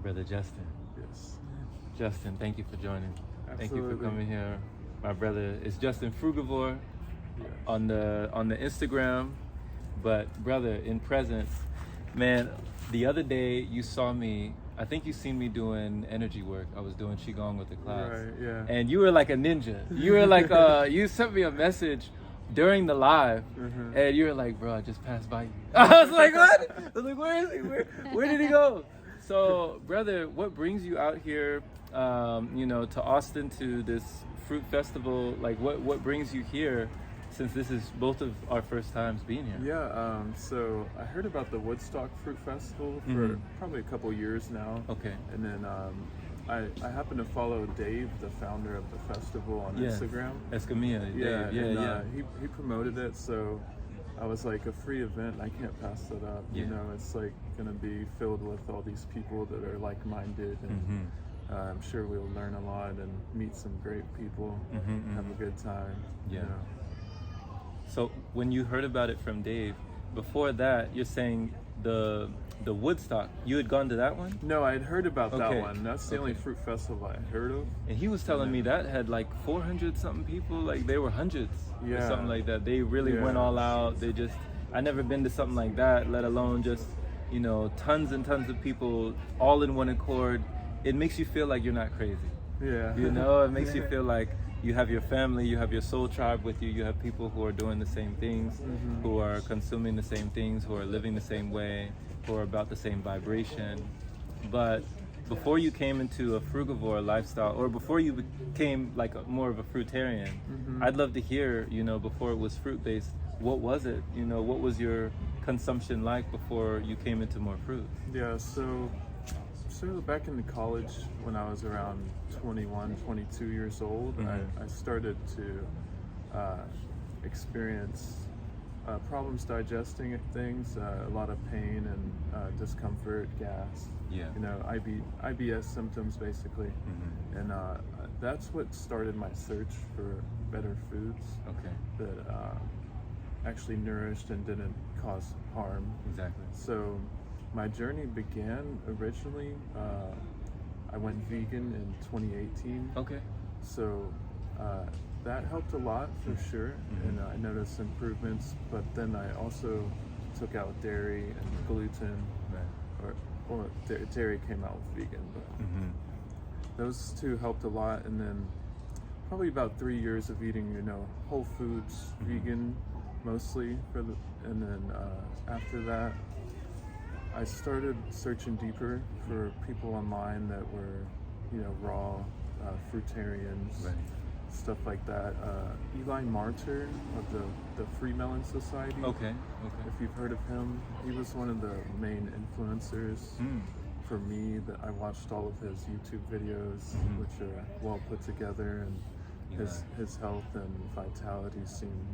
Brother Justin. Yes. Justin, thank you for joining. Absolutely. Thank you for coming here. My brother is Justin Frugivore Yes. on the Instagram. But brother, in presence, man, the other day you saw me, I think you seen me doing energy work. I was doing Qigong with the class. Right, yeah. And you were like a ninja. You were like, you sent me a message during the live, and you were like, bro, I just passed by you. I was like, what? I was like, where is he? Where did he go? So, brother, what brings you out here, to Austin, to this fruit festival? Like, what brings you here, since this is both of our first times being here? Yeah, so I heard about the Woodstock Fruit Festival for probably a couple years now. Okay. And then I happen to follow Dave, the founder of the festival, on Instagram. Escamilla. Yeah, Dave. Yeah. He promoted it, so I was like, a free event, I can't pass that up. Yeah. You know, it's like gonna be filled with all these people that are like-minded, and I'm sure we'll learn a lot and meet some great people, have a good time. Yeah. You know. So when you heard about it from Dave, before that, you're saying the Woodstock, you had gone to that one? No, I had heard about Okay. that one. That's the only fruit festival I heard of. And he was telling me that had like 400 something people, like they were hundreds or Yeah. something like that. They really Yeah. went all out. I never been to something like that, let alone just, tons and tons of people all in one accord. It makes you feel like you're not crazy. Yeah. It makes you feel like you have your family, you have your soul tribe with you, you have people who are doing the same things, who are consuming the same things, who are living the same way, who are about the same vibration. But before you came into a frugivore lifestyle, or before you became like more of a fruitarian, I'd love to hear, before it was fruit-based, what was it? What was your consumption like before you came into more fruit? Yeah, so back in college, when I was around 21, 22 years old, I started to experience problems digesting things, a lot of pain and discomfort, gas, Yeah. IBS symptoms basically. And that's what started my search for better foods Okay. that actually nourished and didn't cause harm. Exactly. So my journey began originally, I went vegan in 2018. Okay. So that helped a lot for sure, and I noticed improvements, but then I also took out dairy and gluten, Right. or dairy came out with vegan, but those two helped a lot. And then probably about 3 years of eating, whole foods, vegan mostly, and then after that, I started searching deeper for people online that were, raw, fruitarians, Right. stuff like that. Eli Martyr of the Free Melon Society. Okay. If you've heard of him, he was one of the main influencers for me. That I watched all of his YouTube videos, which are well put together, and his health and vitality seemed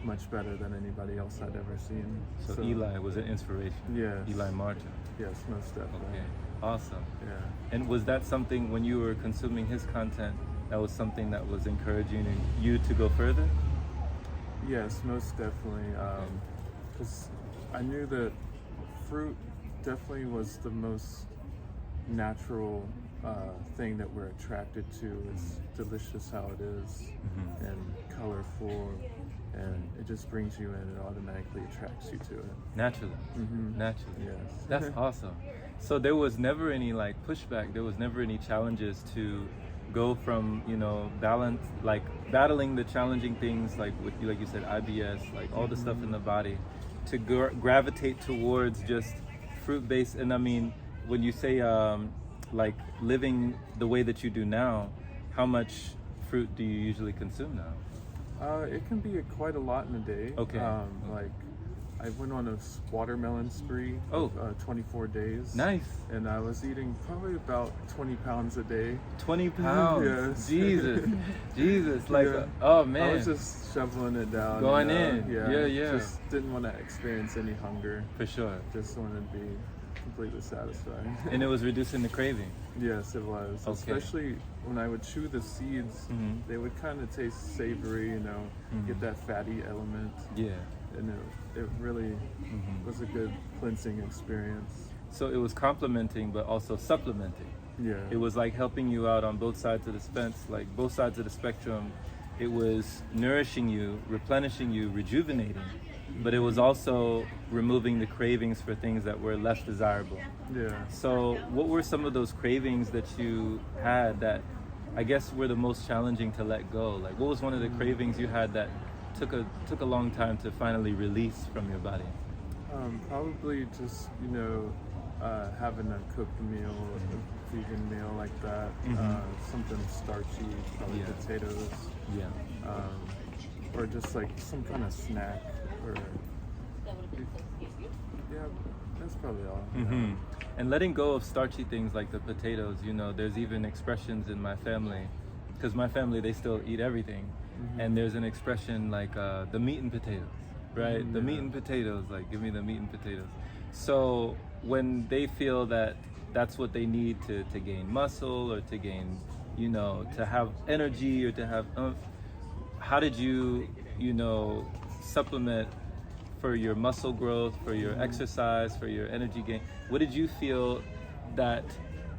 much better than anybody else I'd ever seen. So Eli was an inspiration. Yes. Eli Martin. Yes, most definitely. Okay. Awesome. Yeah. And was that something, when you were consuming his content, that was something that was encouraging you to go further? Yes, most definitely. Because I knew that fruit definitely was the most natural thing that we're attracted to. It's delicious how it is, and colorful, and it just brings you in. It automatically attracts you to it. Naturally. Naturally. Yes. That's awesome. So there was never any like pushback. There was never any challenges to go from battling the challenging things like you said, IBS, like all the stuff in the body, to gravitate towards just fruit-based. And I mean, when you say like living the way that you do now, how much fruit do you usually consume now? It can be quite a lot in a day. Okay. Like I went on a watermelon spree of 24 days. Nice. And I was eating probably about 20 pounds a day. 20 pounds. Yes. Jesus. Like, oh man. I was just shoveling it down. Going in. Yeah. Just didn't want to experience any hunger. For sure. Just wanted to be completely satisfied. And it was reducing the craving. Yes, it was. Okay. Especially when I would chew the seeds, they would kind of taste savory, get that fatty element. Yeah. And it really was a good cleansing experience. So it was complementing, but also supplementing. Yeah. It was like helping you out on both sides of the fence, like both sides of the spectrum. It was nourishing you, replenishing you, rejuvenating, but it was also removing the cravings for things that were less desirable. Yeah. So what were some of those cravings that you had that I guess were the most challenging to let go? Like what was one of the cravings you had that took a long time to finally release from your body? Probably just, having a cooked meal, a vegan meal like that, something starchy, probably potatoes, or just like some kind of snack, or that's probably all. And letting go of starchy things like the potatoes, there's even expressions in my family, because my family, they still eat everything, and there's an expression like the meat and potatoes, right? The meat and potatoes, like give me the meat and potatoes. So when they feel that that's what they need to gain muscle or to gain, to have energy or to have how did you, supplement for your muscle growth, for your exercise, for your energy gain? What did you feel that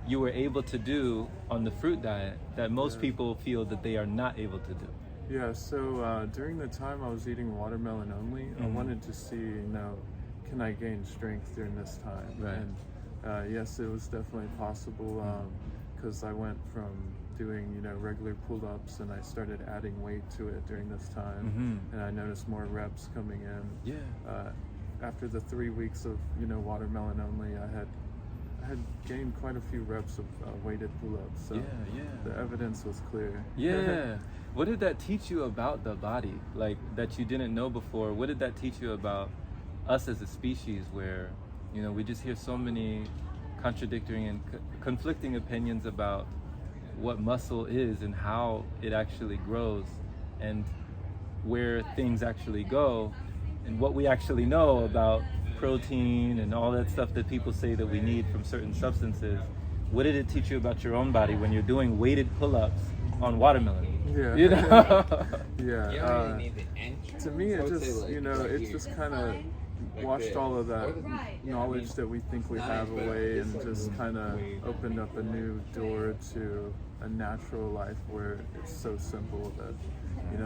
you were able to do on the fruit diet that most people feel that they are not able to do? Yeah, so during the time I was eating watermelon only, I wanted to see, can I gain strength during this time? Right. And yes, it was definitely possible, because I went from doing, regular pull-ups, and I started adding weight to it during this time, and I noticed more reps coming in. Yeah. After the 3 weeks of, watermelon only, I had gained quite a few reps of weighted pull-ups, so the evidence was clear. Yeah. What did that teach you about the body, like that you didn't know before? What did that teach you about us as a species, where we just hear so many contradictory and conflicting opinions about what muscle is and how it actually grows and where things actually go and what we actually know about protein and all that stuff that people say that we need from certain substances. What did it teach you about your own body when you're doing weighted pull-ups on watermelon? Yeah. Yeah. To me, it just, it just kind of washed all of that knowledge that we think we have away, and just kind of opened up a new door to a natural life where it's so simple that,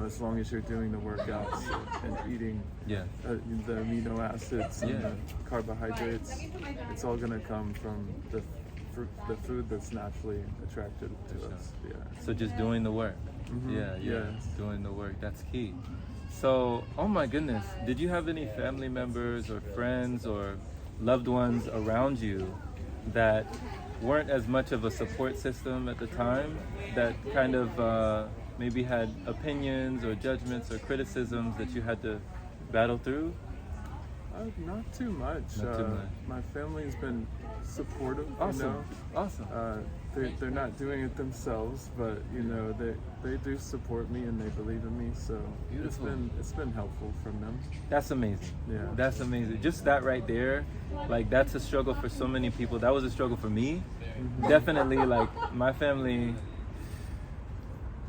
as long as you're doing the workouts and eating the amino acids and the carbohydrates, it's all going to come from the food that's naturally attracted to us. Yeah. So just doing the work. Doing the work, that's key. So, oh my goodness, did you have any family members or friends or loved ones around you that weren't as much of a support system at the time, that kind of maybe had opinions or judgments or criticisms that you had to battle through? Not too much. Not too much. My family's been supportive. Awesome. Awesome. They're not doing it themselves, but they do support me and they believe in me. So Beautiful. It's been helpful from them. That's amazing. Yeah. That's amazing. Just that right there, like that's a struggle for so many people. That was a struggle for me. Definitely, like my family.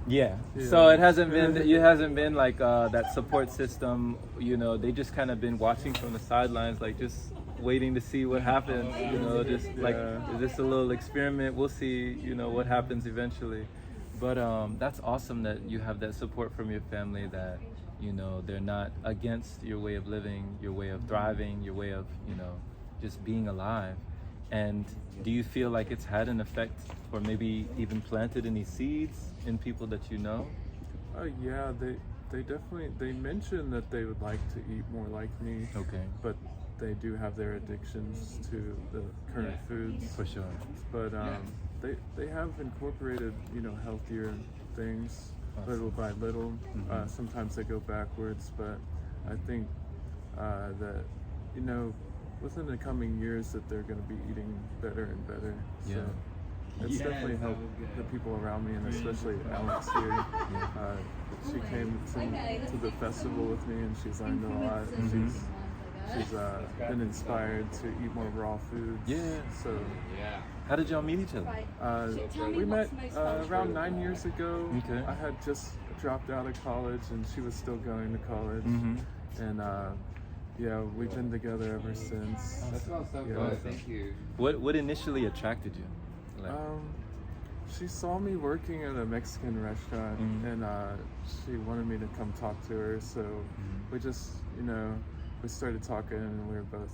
Yeah. So it hasn't been like that support system. They just kind of been watching from the sidelines, like just waiting to see what happens. Just like, is this a little experiment? We'll see. What happens eventually. But that's awesome that you have that support from your family. That they're not against your way of living, your way of thriving, your way of just being alive. And do you feel like it's had an effect, or maybe even planted any seeds in people that you know? Yeah, they definitely mention that they would like to eat more like me. Okay. But they do have their addictions to the current foods. For sure. But they have incorporated healthier things little by little. Sometimes they go backwards, but I think that within the coming years that they're going to be eating better and better. Yeah. So it's definitely helped the people around me, and especially Alex here. She came to the festival with me, and she's learned a lot. And she's been inspired to eat more raw foods. Yeah. So How did y'all meet each other? we met around 9 years ago. Okay. I had just dropped out of college, and she was still going to college. And yeah, we've been together ever since. That smells so Yeah. good. Thank you. What initially attracted you? Like, She saw me working at a Mexican restaurant, and she wanted me to come talk to her. So we just, we started talking, and we were both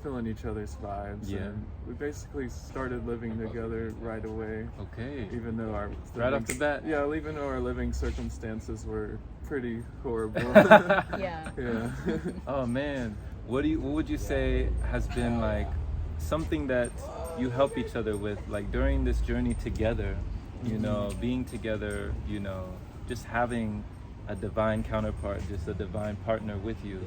feeling each other's vibes. Yeah. And we basically started living together right away. okay. Even though our Right off the bat? yeah, even though our living circumstances were pretty horrible. Yeah. Yeah. Oh man, what would you say has been like something that you help each other with, like during this journey together, being together, just having a divine counterpart, just a divine partner with you.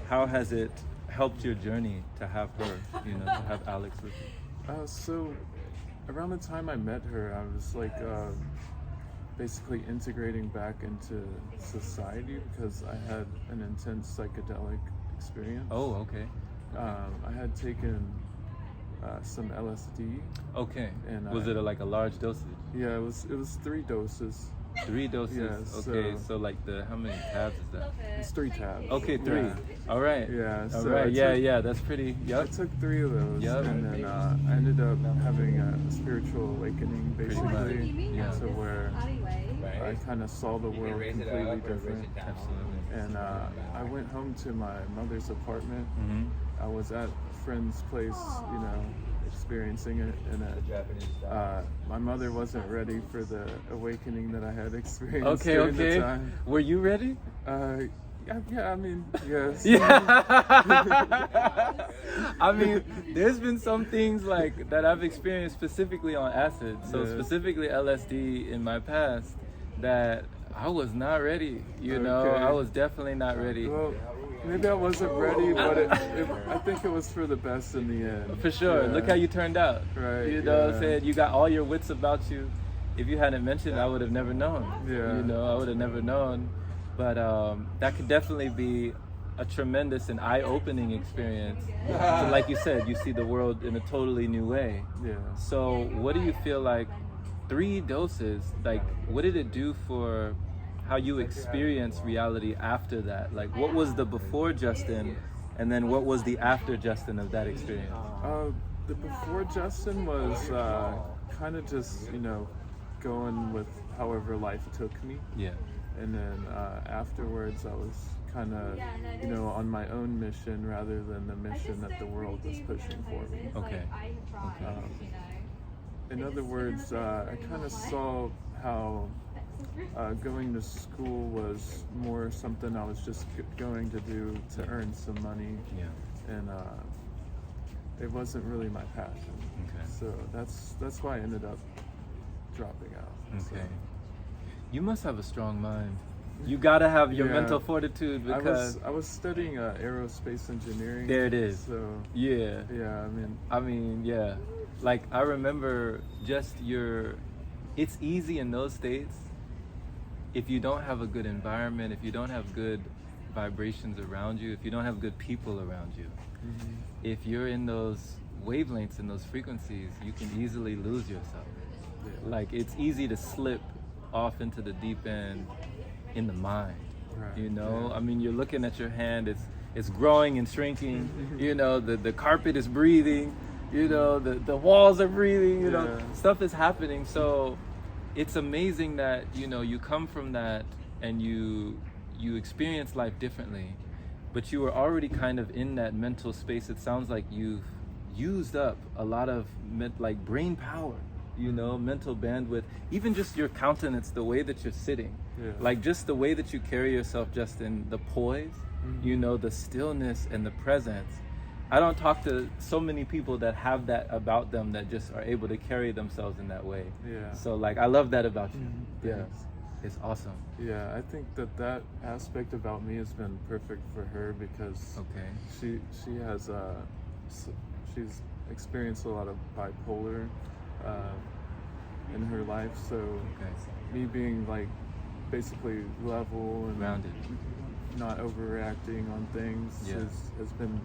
How has it helped your journey to have her, to have Alex with you? So around the time I met her, I was like basically integrating back into society because I had an intense psychedelic experience. Oh, okay. I had taken some LSD. Okay. And was it like a large dosage? Yeah, it was 3 doses. 3 doses. Yeah, okay. So like how many tabs is that? It's 3 tabs. Okay, 3. Yeah. All right. Yeah. All So right. I took- That's pretty. I Yep. took 3 of those, Yep. and then I ended up having a spiritual awakening, Pretty basically, much. Yeah. to where I Right? kind of saw the You can world raise it completely up or raise different. it down. Absolutely. And I went home to my mother's apartment. Mm-hmm. I was at a friend's place, experiencing it, and The Japanese style. my mother wasn't ready for the awakening that I had experienced Okay. during the Okay. time. Were you ready? Yeah, I mean, yes. Yeah. I mean, there's been some things like that I've experienced specifically on acid, so Yeah. specifically LSD in my past, that I was not ready. Okay. I was definitely not ready. Well, maybe I wasn't ready, but I think it was for the best in the end. For sure. Yeah. Look how you turned out. Right, You know what I'm yeah. saying? You got all your wits about you. If you hadn't mentioned, I would have never known. Yeah. I would have never known. But that could definitely be a tremendous and eye-opening experience. So like you said, you see the world in a totally new way. Yeah. So what do you feel like 3 doses, like what did it do for how you experience reality after that? Like what was the before Justin and then what was the after Justin of that experience? The before Justin was kind of just, going with however life took me. Yeah. And then afterwards, I was kind of, on my own mission rather than the mission that the world was pushing for me. Okay. In other words, I kind of saw how going to school was more something I was just going to do to earn some money, Yeah. and it wasn't really my passion. Okay. So that's why I ended up dropping out. So, Okay. You must have a strong mind. You gotta have your Yeah. mental fortitude because I was studying aerospace engineering. There it is. So yeah. yeah, I mean, yeah. Like I remember just it's easy in those states if you don't have a good environment, if you don't have good vibrations around you, if you don't have good people around you, if you're in those wavelengths and those frequencies, you can easily lose yourself. Yeah. Like it's easy to slip off into the deep end in the mind. Right. Yeah. I mean, you're looking at your hand, it's growing and shrinking, the carpet is breathing, the walls are breathing, Yeah. stuff is happening. So it's amazing that, you come from that and you experience life differently, but you were already kind of in that mental space. It sounds like you've used up a lot of brain power, mental bandwidth, even just your countenance, the way that you're sitting, Yeah. like just the way that you carry yourself, just in the poise, the stillness and the presence. I don't talk to so many people that have that about them, that just are able to carry themselves in that way. Yeah. So like, I love that about you. Yeah. Thanks. It's awesome. Yeah, I think that aspect about me has been perfect for her because Okay. she has she's experienced a lot of bipolar in her life, so Okay. me being like basically level and Rounded. not overreacting on things Yeah. has been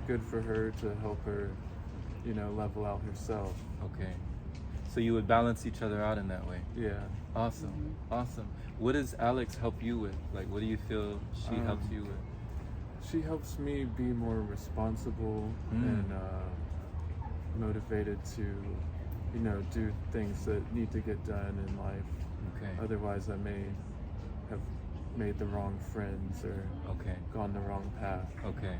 good for her to help her, level out herself. Okay. So you would balance each other out in that way. Yeah. Awesome. Awesome. What does Alex help you with? Like, what do you feel she helps you with? she helps me be more responsible and motivated to, do things that need to get done in life. Okay. Otherwise, I may have made the wrong friends or Okay. gone the wrong path. Okay.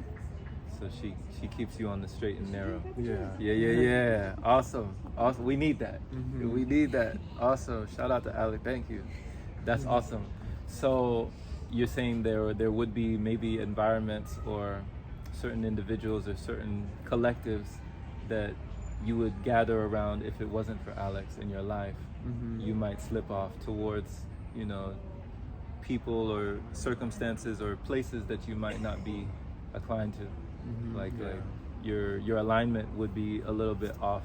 So she keeps you on the straight and narrow. Yeah. Yeah. Awesome. We need that. Mhm. We need that. Awesome. Shout out to Alec. Thank you. That's awesome. So you're saying there would be maybe environments or certain individuals or certain collectives that you would gather around. If it wasn't for Alex in your life, you might slip off towards, people or circumstances or places that you might not be inclined to. Like your alignment would be a little bit off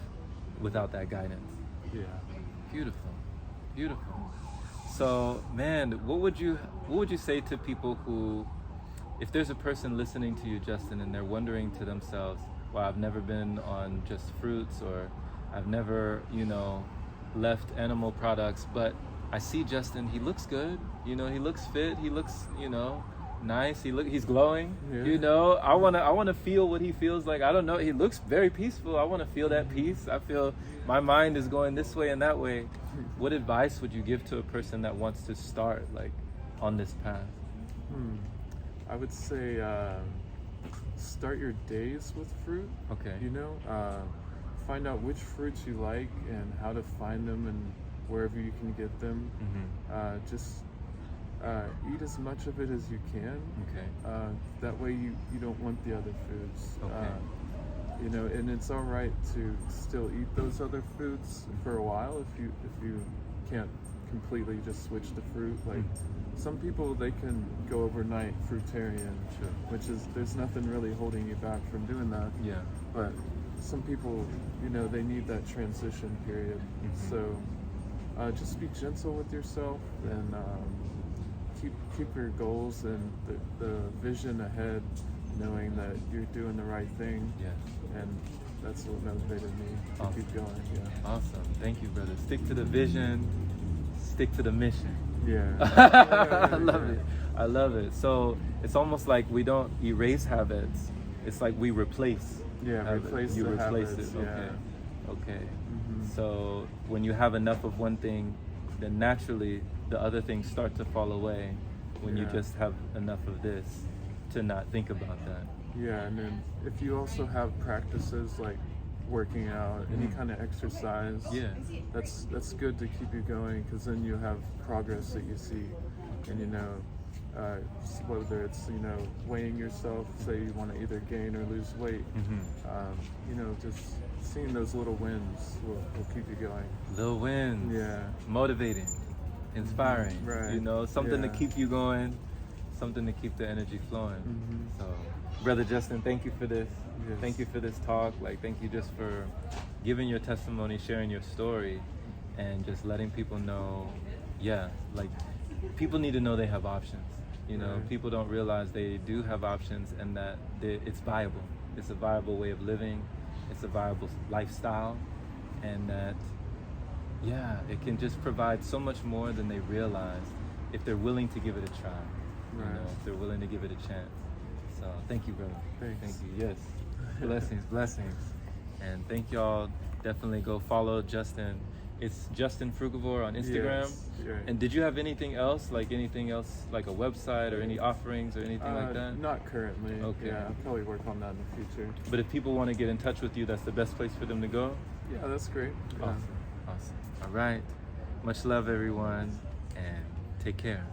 without that guidance. Yeah. Beautiful. So, man, what would you say to people who, if there's a person listening to you, Justin, and they're wondering to themselves, well, I've never been on just fruits, or I've never, left animal products, but I see Justin, he looks good, he looks fit, he looks, nice, he's glowing, Yeah. I want to feel what he feels like. I don't know, he looks very peaceful. I want to feel that peace. I feel my mind is going this way and that way. What advice would you give to a person that wants to start on this path? I would say start your days with fruit. Okay. Find out which fruits you like and how to find them and wherever you can get them. Just eat as much of it as you can. Okay. That way you don't want the other foods. Okay. And it's all right to still eat those other foods for a while if you can't completely just switch to fruit. Like some people, they can go overnight fruitarian, Sure. which is, there's nothing really holding you back from doing that. Yeah. But some people, they need that transition period. So just be gentle with yourself and keep your goals and the vision ahead, knowing that you're doing the right thing. Yes. And that's what motivated me to keep going. Yeah. Awesome. Thank you, brother. Stick to the vision, stick to the mission. Yeah. I love it. So it's almost like we don't erase habits. It's like we replace. Yeah, habits. replace You the replace habits, it. yeah. Okay. So when you have enough of one thing, then naturally the other things start to fall away. When you Yeah. just have enough of this to not think about that. Yeah, and then if you also have practices like working out, any kind of exercise, Yeah. that's good to keep you going, because then you have progress that you see, and whether it's weighing yourself, say you want to either gain or lose weight, just seeing those little wins will keep you going. Little wins. Yeah. Motivating, inspiring. Right. Something to Yeah. keep you going, something to keep the energy flowing. So, Brother Justin, thank you for this. Yes. Thank you for this talk. Thank you just for giving your testimony, sharing your story, and just letting people know, people need to know they have options. Right. People don't realize they do have options, and that it's viable. It's a viable way of living. It's a viable lifestyle, and that, it can just provide so much more than they realize if they're willing to give it a try. Right. If they're willing to give it a chance. So thank you, brother. Thanks. Thank you. Yes. Blessings. And thank y'all. Definitely go follow Justin. It's Justin Frugivore on Instagram. Yes, right. And did you have anything else, like a website or any offerings or anything like that? Not currently. Okay. Yeah, I'll probably work on that in the future. But if people want to get in touch with you, that's the best place for them to go? Yeah, that's great. Yeah. Awesome. All right. Much love, everyone, and take care.